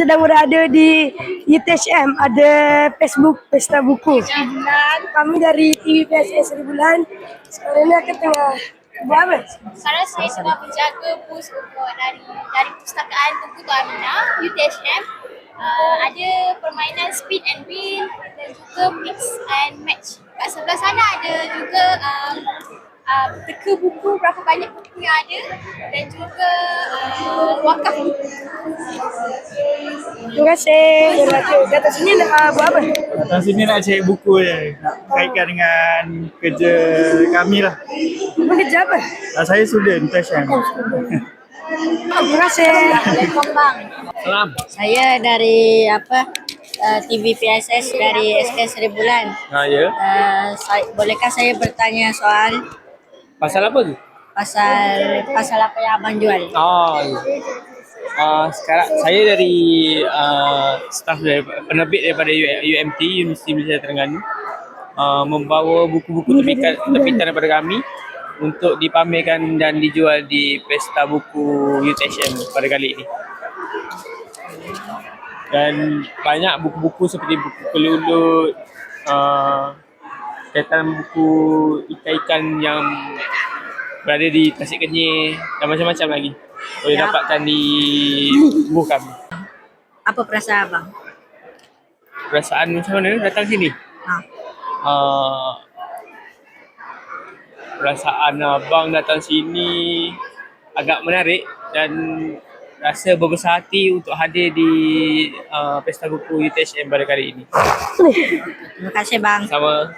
sedang berada di UTHM, ada Facebook Pesta Buku. Kami dari TV PSS Seri Bulan. Sekarang ni aku tengah buat apa? Sekarang saya sedang menjaga bus untuk dari Pustakaan Tunku Tua Aminah, UTHM. Ada permainan speed and win dan juga mix and match. Kat sebelah sana ada juga teka buku, berapa banyak buku yang ada, dan juga wakaf buku. Terima kasih. Di atas sini nak buat apa? Datang sini nak cari buku je. Nak kaitkan dengan kerja kami lah. Abang kerja apa? Saya student UTHM. Terima kasih. Assalamualaikum bang. Salam. Saya dari TV PSS dari SK Seri Bulan. Ya. Bolehkah saya bertanya soal Pasal apa tu? pasal apa yang abang jual? Sekarang saya dari staff dari penerbit daripada UMT, Universiti Malaysia Terengganu, membawa buku-buku terbitan daripada kami untuk dipamerkan dan dijual di Pesta Buku UTHM pada kali ini. Dan banyak buku-buku seperti buku kelulut, kaitan buku ikan-ikan yang berada di Tasik Kenyir dan macam-macam lagi boleh dapatkan di buku kami. Apa perasaan abang? Perasaan macam mana datang sini? Perasaan abang datang sini agak menarik dan rasa berbesar hati untuk hadir di Pesta Buku UTHM pada kali ini. Terima kasih bang. Sama.